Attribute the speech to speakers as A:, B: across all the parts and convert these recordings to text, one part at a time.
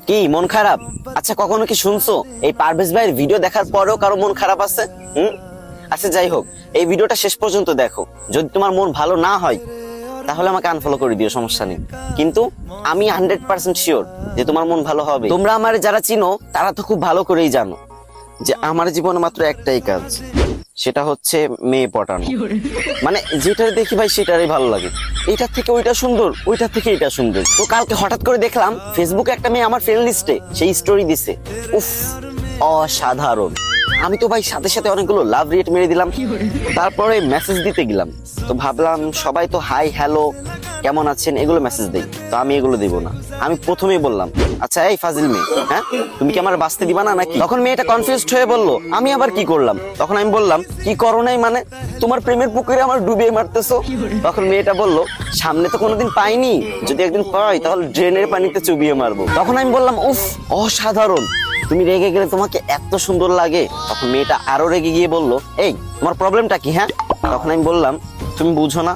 A: কি মন খারাপ? আচ্ছা কখনো কি শুনছো এই পারভেজ ভাইয়ের ভিডিও দেখার পরেও কারো মন খারাপ আছে? আচ্ছা যাই হোক, এই ভিডিওটা শেষ পর্যন্ত দেখো। যদি তোমার মন ভালো না হয় তাহলে আমাকে আনফলো করে দিও, সমস্যা নেই। কিন্তু আমি 100% শিওর যে তোমার মন ভালো হবে। তোমরা আমার যারা চিনো তারা তো খুব ভালো করেই জানো যে আমার জীবনে মাত্র একটাই কাজ, সেটা হচ্ছে মেয়ে পটানো। মানে যেটা দেখি ভাই সেটারই ভালো লাগে, এইটার থেকে ওইটা সুন্দর, ওইটার থেকে এটা সুন্দর। তো কালকে হঠাৎ করে দেখলাম ফেসবুকে একটা মেয়ে আমার ফ্রেন্ড লিস্টে সেই স্টোরি দিছে, উফ অসাধারণ। আমি তো ভাই সাথে সাথে অনেকগুলো লাভ রিয়েট মেরে দিলাম, তারপরে মেসেজ দিতে গেলাম। তো ভাবলাম সবাই তো হাই হ্যালো কেমন আছেন এগুলো মেসেজ দেই, তো আমি এগুলো দিব না। আমি প্রথমেই বললাম, আচ্ছা এই ফাজিল মেয়ে, হ্যাঁ তুমি কি আমার বাঁচতে দিবা না নাকি? তখন মেয়েটা কনফিউজড হয়ে বললো, আমি আবার কি করলাম? তখন আমি বললাম, কি করো নাই মানে? তোমার প্রেমের পুকুরে আমার ডুবিয়ে মারতেছো। তখন মেয়েটা বলল, সামনে তো কোনোদিন পাইনি, যদি একদিন পাই তাহলে ড্রেনের পানিতে চুবিয়ে মারবো। তখন আমি বললাম, উফ অসাধারণ, তুমি রেগে গেলে তোমাকে এত সুন্দর লাগে। তখন মেয়েটা আরো রেগে গিয়ে বলল, এই তোমার প্রবলেমটা কি? হ্যাঁ। তখন আমি বললাম, তুমি বুঝো না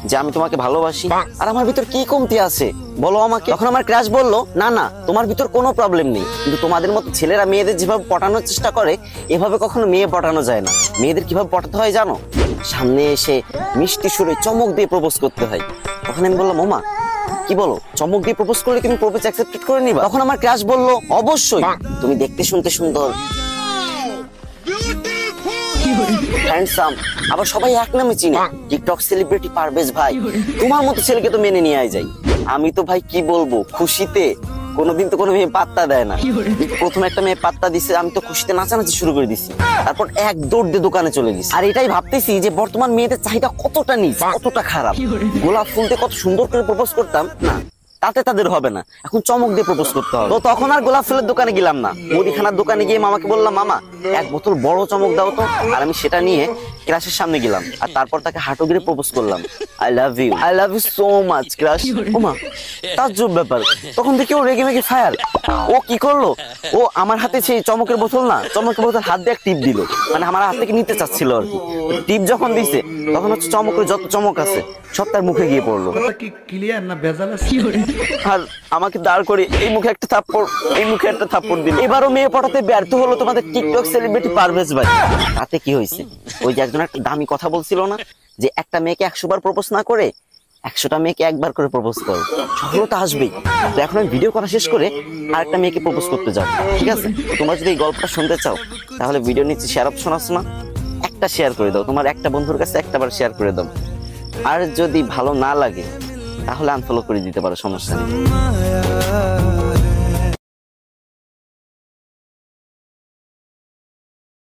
A: যে আমি তোমাকে ভালোবাসি, আর আমার ভিতর কি কমতি আছে বলো আমাকে। তখন আমার ক্রাশ বলল, না না তোমার ভিতর কোনো প্রবলেম নেই, কিন্তু তোমাদের মতো ছেলেরা মেয়েদের যেভাবে পটানোর চেষ্টা করে এভাবে কখনো মেয়ে পটানো যায় না। মেয়েদের কিভাবে পটাতে হয় জানো? সামনে এসে মিষ্টি সুরে চমক দিয়ে প্রপোজ করতে হয়। তখন আমি বললাম, ওমা কি বলো, চমক দিয়ে প্রপোজ করলে তুমি প্রপোজ অ্যাকসেপ্ট করে নিবা? তখন আমার ক্রাশ বলল, অবশ্যই, তুমি দেখতে শুনতে সুন্দর, হ্যান্ডসাম, আবার সবাই এক নামে চিনে, টিকটক সেলিব্রিটি পারভেজ ভাই। তোমার মতো ছেলেকে তো মেনে নিয়ে যাই। আমি তো ভাই কি বলবো, খুশিতে কোনোদিন তো কোনো মেয়ে পাত্তা দেয় না। প্রথমে একটা মেয়ে পাত্তা দিছে, আমি তো খুশিতে নাচানাচি শুরু করে দিছি। তারপর এক দৌড় দিয়ে দোকানে চলে গেছি। আর এটাই ভাবতেছি যে বর্তমান মেয়েদের চাহিদা কতটা নিচ, কতটা খারাপ। গোলাপ ফুল দিয়ে কত সুন্দর করে প্রপোজ করতাম না, তাতে তাদের হবে না, এখন চমক দিয়ে প্রপোজ করতে হবে। তো তখন আর গোলাপ ফুলের দোকানে গেলাম না, মুদিখানার দোকানে গিয়ে মামাকে বললাম, মামা এক বোতল বড় চমক দাও তো। আর আমি সেটা নিয়ে ক্রাশের সামনে গেলাম, আর তারপর তাকে হাঁটু গিয়ে প্রপোজ করলাম, I love you, I love you so much crush. ওমা তাজ্জব ব্যাপার, তখন থেকে ও রেগে মেগে ফায়ার। ও কি করলো, ও আমার হাতে সেই চমকের বোতল না, চমকের বোতল হাত দিয়ে টিপ দিল, মানে আমার হাত থেকে নিতে চাচ্ছিল আর কি। টিপ যখন দিছে তখন হচ্ছে চমকের যত চমক আছে সব তার মুখে গিয়ে পড়লো। আর আমাকে দাঁড় করে এই মুখে একটা থাপ্পড়, এই মুখে একটা থাপ্পড় দিল। এবারও মেয়ে পটাতে ব্যর্থ হলো তোমাদের টিকটক সেলিব্রিটি পারভেজ ভাই। তাতে কি হয়েছে, ওই যে একজন একটা দামি কথা বলছিল না, যে একটা মেয়েকে 100 বার প্রপোজ না করে 100টা মেয়েকে একবার করে প্রপোজ করো, সফলতা আসবেই। তো এখন আমি ভিডিও করা শেষ করে আরেকটা মেয়েকে প্রপোজ করতে যাবো, ঠিক আছে? তোমরা যদি এই গল্পটা শুনতে চাও তাহলে ভিডিও নিচে শেয়ার অপশন আছে না, একটা শেয়ার করে দাও, তোমার একটা বন্ধুর কাছে একটাবার শেয়ার করে দাও। আর যদি ভালো না লাগে তাহলে আনফলো করে দিতে পারো, সমস্যা নেই।